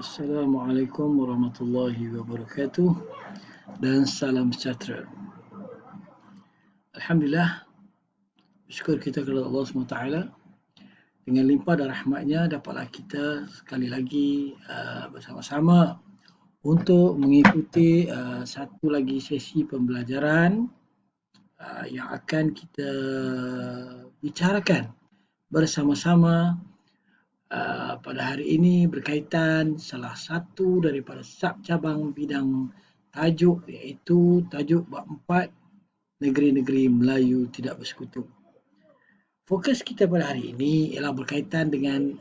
Assalamualaikum warahmatullahi wabarakatuh dan salam sejahtera. Alhamdulillah, syukur kita kepada Allah SWT. Dengan limpah dan rahmatnya dapatlah kita sekali lagi bersama-sama untuk mengikuti satu lagi sesi pembelajaran yang akan kita bicarakan bersama-sama pada hari ini berkaitan salah satu daripada sub-cabang bidang tajuk, iaitu tajuk bab 4 negeri-negeri Melayu tidak bersekutu. Fokus kita pada hari ini ialah berkaitan dengan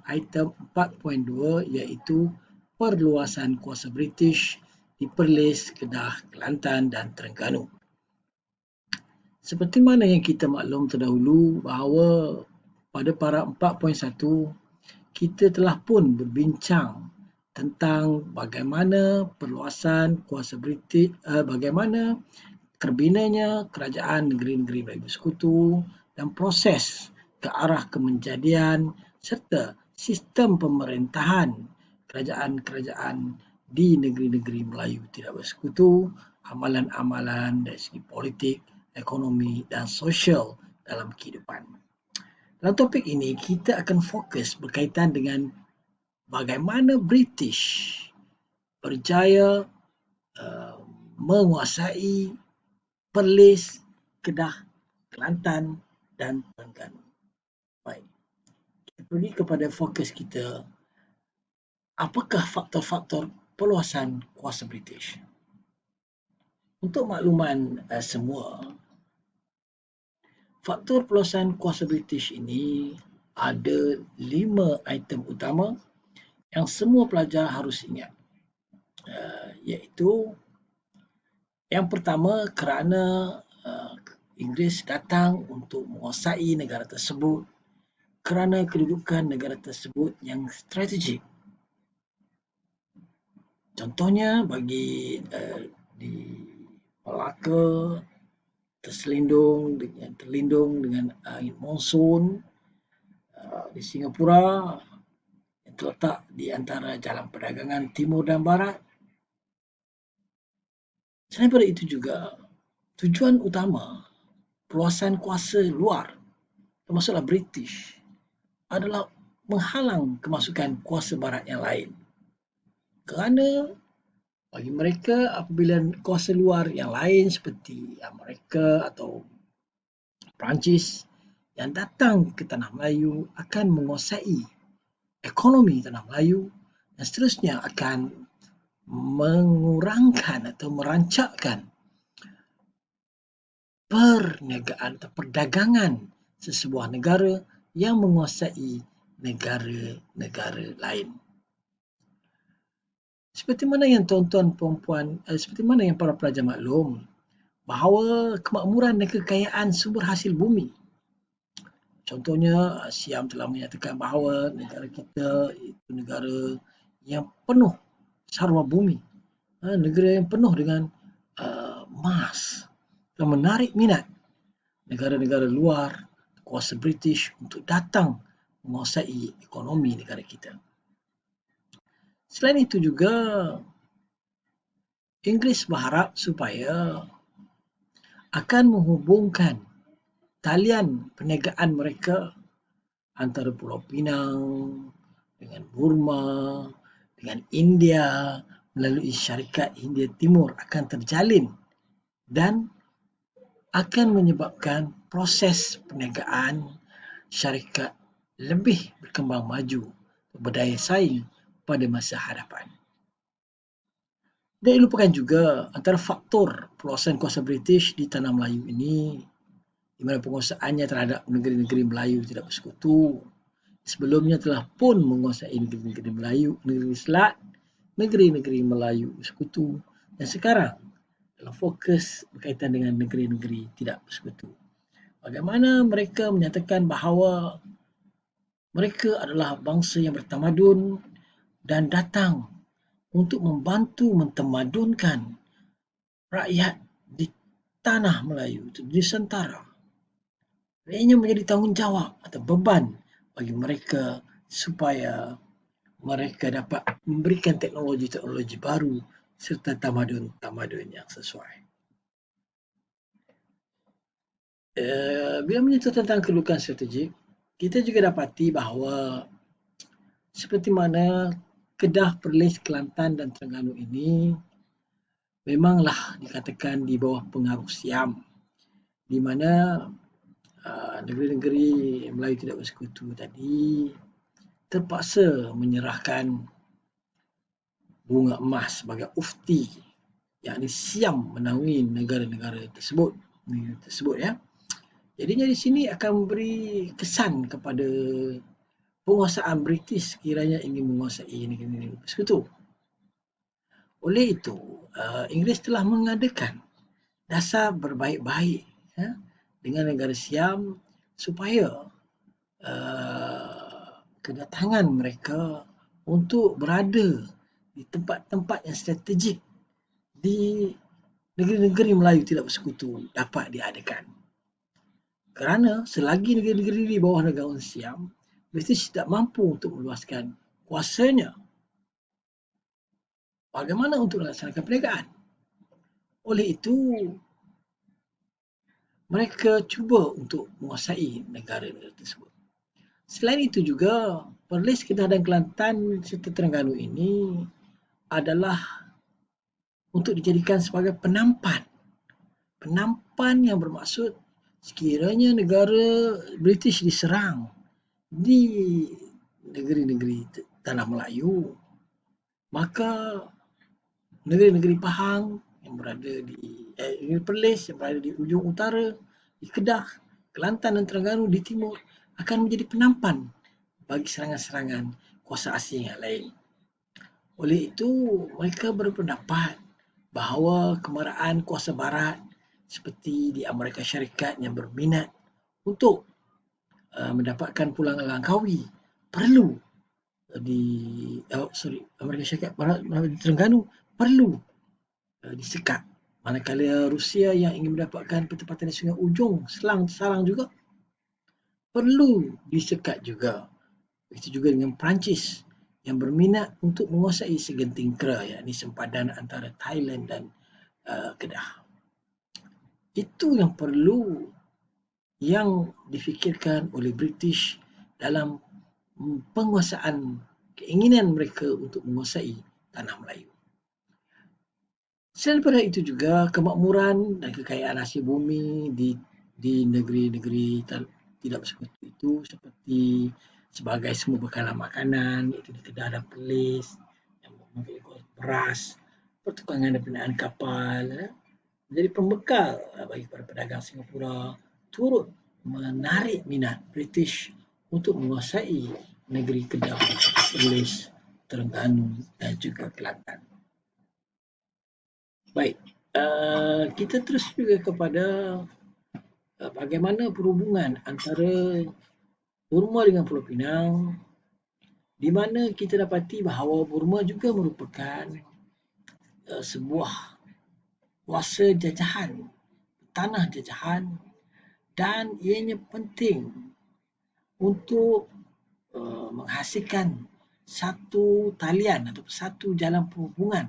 item 4.2 iaitu perluasan kuasa British di Perlis, Kedah, Kelantan dan Terengganu. Seperti mana yang kita maklum terdahulu bahawa pada para 4.1 kita telah pun berbincang tentang bagaimana perluasan kuasa British, bagaimana terbinanya kerajaan negeri-negeri Melayu Bersekutu dan proses ke arah kemenjadian serta sistem pemerintahan kerajaan-kerajaan di negeri-negeri Melayu tidak bersekutu, amalan-amalan dari segi politik, ekonomi dan sosial dalam kehidupan. Dalam topik ini, kita akan fokus berkaitan dengan bagaimana British berjaya menguasai Perlis, Kedah, Kelantan dan Terengganu. Baik, kita pergi kepada fokus kita. Apakah faktor-faktor perluasan kuasa British? Untuk makluman semua, faktor perluasan kuasa British ini ada 5 item utama yang semua pelajar harus ingat, iaitu yang pertama, kerana Inggeris datang untuk menguasai negara tersebut kerana kedudukan negara tersebut yang strategik. Contohnya bagi di Melaka terlindung dengan angin monsun, di Singapura yang terletak di antara jalan perdagangan timur dan barat. Selain daripada itu juga, tujuan utama perluasan kuasa luar, termasuklah British, adalah menghalang kemasukan kuasa barat yang lain. Kerana bagi mereka, apabila kuasa luar yang lain seperti Amerika atau Perancis yang datang ke Tanah Melayu akan menguasai ekonomi Tanah Melayu dan seterusnya akan mengurangkan atau merancakkan perniagaan atau perdagangan sesebuah negara yang menguasai negara-negara lain. Seperti mana yang tuan-tuan perempuan, seperti mana yang para pelajar maklum bahawa kemakmuran dan kekayaan sumber hasil bumi. Contohnya, Siam telah menyatakan bahawa negara kita itu negara yang penuh sarwa bumi, negara yang penuh dengan emas dan menarik minat negara-negara luar, kuasa British untuk datang menguasai ekonomi negara kita. Selain itu juga, Inggeris berharap supaya akan menghubungkan talian perniagaan mereka antara Pulau Pinang dengan Burma, dengan India melalui syarikat Hindia Timur akan terjalin dan akan menyebabkan proses perniagaan syarikat lebih berkembang maju, berdaya saing pada masa hadapan. Dan lupakan juga antara faktor perluasan kuasa British di Tanah Melayu ini, di mana penguasaannya terhadap negeri-negeri Melayu tidak bersekutu. Sebelumnya telah pun menguasai negeri-negeri Melayu, negeri Selat, negeri-negeri Melayu bersekutu, dan sekarang dalam fokus berkaitan dengan negeri-negeri tidak bersekutu. Bagaimana mereka menyatakan bahawa mereka adalah bangsa yang bertamadun dan datang untuk membantu mentemadunkan rakyat di Tanah Melayu, di Nusantara. Ianya menjadi tanggungjawab atau beban bagi mereka supaya mereka dapat memberikan teknologi-teknologi baru serta tamadun-tamadun yang sesuai. Bila menyentuh tentang kedudukan strategik, kita juga dapati bahawa seperti mana Kedah, Perlis, Kelantan dan Terengganu ini memanglah dikatakan di bawah pengaruh Siam, di mana negeri-negeri Melayu tidak bersekutu tadi terpaksa menyerahkan bunga emas sebagai ufti, yakni Siam menaungi negara-negara tersebut. Ya. Jadinya di sini akan memberi kesan kepada penguasaan British sekiranya ingin menguasai negeri-negeri bersekutu. Oleh itu, Inggeris telah mengadakan dasar berbaik-baik dengan negara Siam supaya kedatangan mereka untuk berada di tempat-tempat yang strategik di negeri-negeri Melayu tidak bersekutu dapat diadakan. Kerana selagi negeri-negeri di bawah negara Siam, British tidak mampu untuk meluaskan kuasanya. Bagaimana untuk melaksanakan perniagaan? Oleh itu, mereka cuba untuk menguasai negara-negara tersebut. Selain itu juga, Perlis, Kedah dan Kelantan serta Terengganu ini adalah untuk dijadikan sebagai penampan. Penampan yang bermaksud sekiranya negara British diserang di negeri-negeri tanah Melayu, maka negeri-negeri Pahang yang berada di negeri Perlis yang berada di ujung utara, di Kedah, Kelantan dan Terengganu di timur akan menjadi penampan bagi serangan-serangan kuasa asing yang lain. Oleh itu, mereka berpendapat bahawa kemarahan kuasa barat seperti di Amerika Syarikat yang berminat untuk mendapatkan pulang Langkawi perlu Amerika Syarikat Barat di Terengganu perlu disekat. Manakala Rusia yang ingin mendapatkan petempatan di Sungai Ujong, Salang juga perlu disekat juga. Begitu juga dengan Perancis yang berminat untuk menguasai segenting kera, yakni sempadan antara Thailand dan Kedah. Itu yang perlu yang difikirkan oleh British dalam penguasaan keinginan mereka untuk menguasai tanah Melayu. Selain daripada itu juga, kemakmuran dan kekayaan hasil bumi di negeri-negeri tidak bersekutu itu seperti sebagai sumber bekalan makanan, iaitu di Kedah dan Perlis, yang mempunyai beras, pertukangan dan pembinaan kapal, menjadi pembekal bagi para pedagang Singapura, turut menarik minat British untuk menguasai negeri Kedah, Perlis, Terengganu dan juga Kelantan. Baik, kita terus juga kepada bagaimana perhubungan antara Burma dengan Pulau Pinang, di mana kita dapati bahawa Burma juga merupakan sebuah kuasa jajahan, tanah jajahan, dan ianya penting untuk menghasilkan satu talian atau satu jalan perhubungan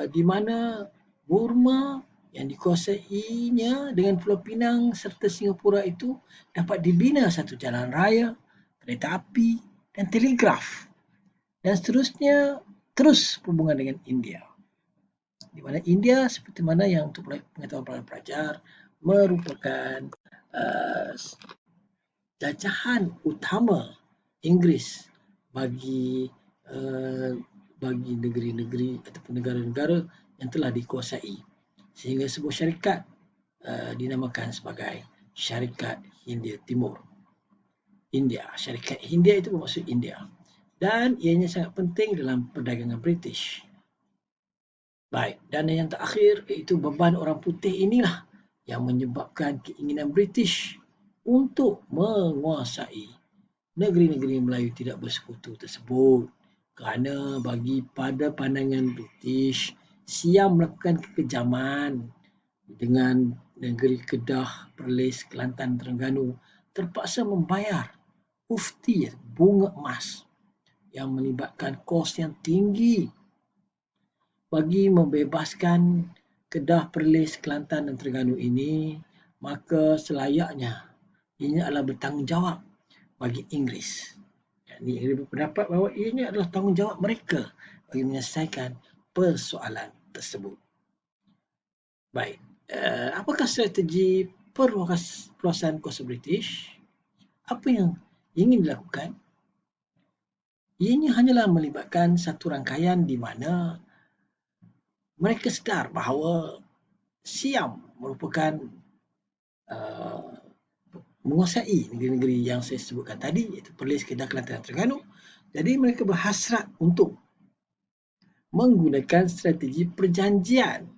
di mana Burma yang dikuasainya dengan Pulau Pinang serta Singapura itu dapat dibina satu jalan raya, kereta api dan telegraf, dan seterusnya terus perhubungan dengan India. Di mana India seperti mana yang untuk pengetahuan para pelajar merupakan jajahan utama Inggeris bagi negeri-negeri ataupun negara-negara yang telah dikuasai, sehingga sebuah syarikat dinamakan sebagai Syarikat Hindia Timur. India, Syarikat Hindia itu bermaksud India, dan ianya sangat penting dalam perdagangan British. Baik, dan yang terakhir iaitu beban orang putih inilah yang menyebabkan keinginan British untuk menguasai negeri-negeri Melayu tidak bersekutu tersebut. Kerana bagi pada pandangan British, Siam melakukan kekejaman dengan negeri Kedah, Perlis, Kelantan, Terengganu terpaksa membayar ufti bunga emas yang melibatkan kos yang tinggi bagi membebaskan Kedah, Perlis, Kelantan dan Terengganu ini, maka selayaknya ini adalah bertanggungjawab bagi Inggeris. Ini Inggeris berpendapat bahawa ini adalah tanggungjawab mereka bagi menyelesaikan persoalan tersebut. Baik, apakah strategi perluasan kuasa British? Apa yang ingin dilakukan? Ianya hanyalah melibatkan satu rangkaian di mana mereka sedar bahawa Siam merupakan menguasai negeri-negeri yang saya sebutkan tadi, iaitu Perlis, Kedah, Kelantan dan Terengganu. Jadi mereka berhasrat untuk menggunakan strategi perjanjian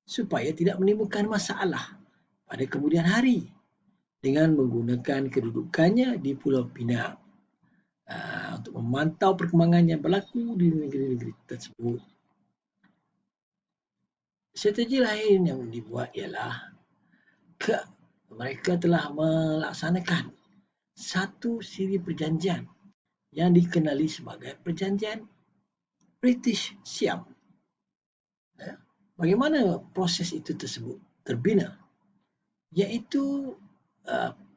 supaya tidak menimbulkan masalah pada kemudian hari dengan menggunakan kedudukannya di Pulau Pinang untuk memantau perkembangan yang berlaku di negeri-negeri tersebut. Strategi lain yang dibuat ialah mereka telah melaksanakan satu siri perjanjian yang dikenali sebagai Perjanjian British Siam. Bagaimana proses itu tersebut terbina? Iaitu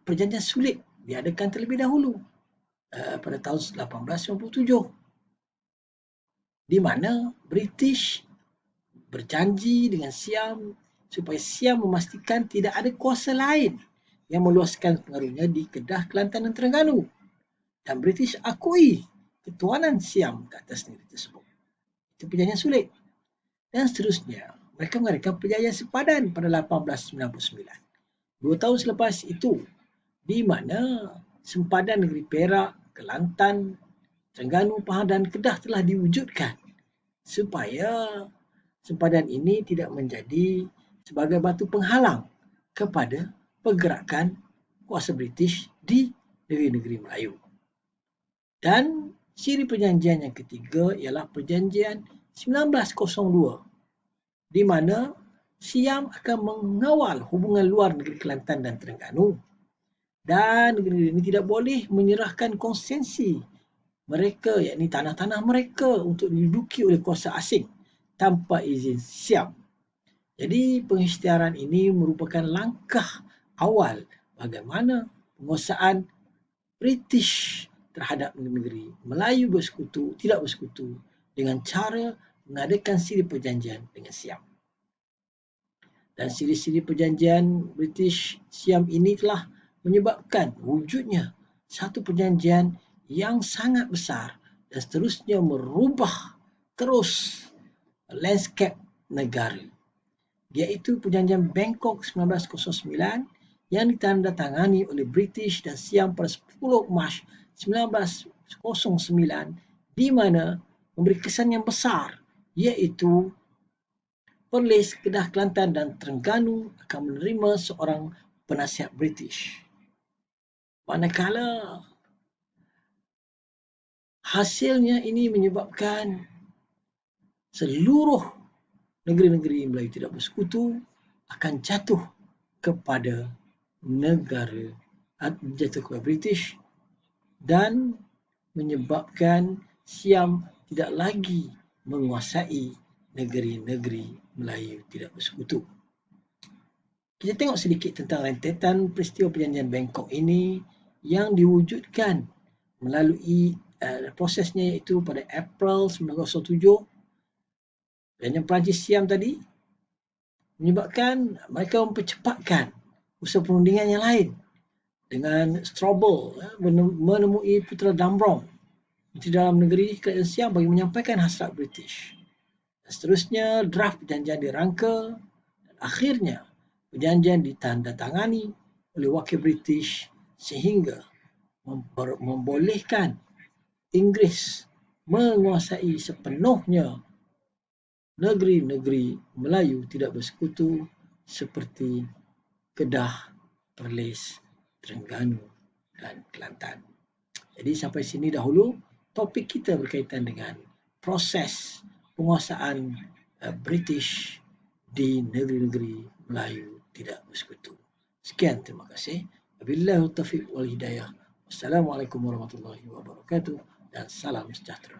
perjanjian sulit diadakan terlebih dahulu pada tahun 1897, di mana British berjanji dengan Siam supaya Siam memastikan tidak ada kuasa lain yang meluaskan pengaruhnya di Kedah, Kelantan dan Terengganu, dan British akui ketuanan Siam ke atas negeri tersebut. Itu perjanjian sulit. Dan seterusnya, mereka mengadakan perjanjian sepadan pada 1899. 2 tahun selepas itu, di mana sempadan negeri Perak, Kelantan, Terengganu, Pahang dan Kedah telah diwujudkan supaya sempadan ini tidak menjadi sebagai batu penghalang kepada pergerakan kuasa British di negeri-negeri Melayu. Dan siri perjanjian yang ketiga ialah Perjanjian 1902, di mana Siam akan mengawal hubungan luar negeri Kelantan dan Terengganu, dan negeri ini tidak boleh menyerahkan konsensi mereka, yakni tanah-tanah mereka, untuk diduduki oleh kuasa asing tanpa izin Siam. Jadi pengisytiharan ini merupakan langkah awal bagaimana penguasaan British terhadap negeri Melayu tidak bersekutu dengan cara mengadakan siri perjanjian dengan Siam. Dan siri-siri perjanjian British Siam ini telah menyebabkan wujudnya satu perjanjian yang sangat besar dan seterusnya merubah terus landscape negara, iaitu Perjanjian Bangkok 1909 yang ditandatangani oleh British dan Siam pada 10 Mac 1909, di mana memberi kesan yang besar, iaitu Perlis, Kedah, Kelantan dan Terengganu akan menerima seorang penasihat British. Manakala hasilnya ini menyebabkan seluruh negeri-negeri Melayu tidak bersekutu akan jatuh kepada British dan menyebabkan Siam tidak lagi menguasai negeri-negeri Melayu tidak bersekutu. Kita tengok sedikit tentang rentetan peristiwa perjanjian Bangkok ini yang diwujudkan melalui prosesnya, iaitu pada April 1907. Perjanjian Perancis Siam tadi menyebabkan mereka mempercepatkan usaha perundingan yang lain dengan Strobel menemui Putera Damrong Menteri Dalam Negeri Kerajaan Siam bagi menyampaikan hasrat British. Dan seterusnya draft perjanjian dirangka dan akhirnya perjanjian ditandatangani oleh wakil British sehingga membolehkan Inggeris menguasai sepenuhnya negeri-negeri Melayu tidak bersekutu seperti Kedah, Perlis, Terengganu dan Kelantan. Jadi sampai sini dahulu topik kita berkaitan dengan proses penguasaan British di negeri-negeri Melayu tidak bersekutu. Sekian, terima kasih. Wabillahi taufiq wal hidayah. Wassalamualaikum warahmatullahi wabarakatuh. dan salam sejahtera.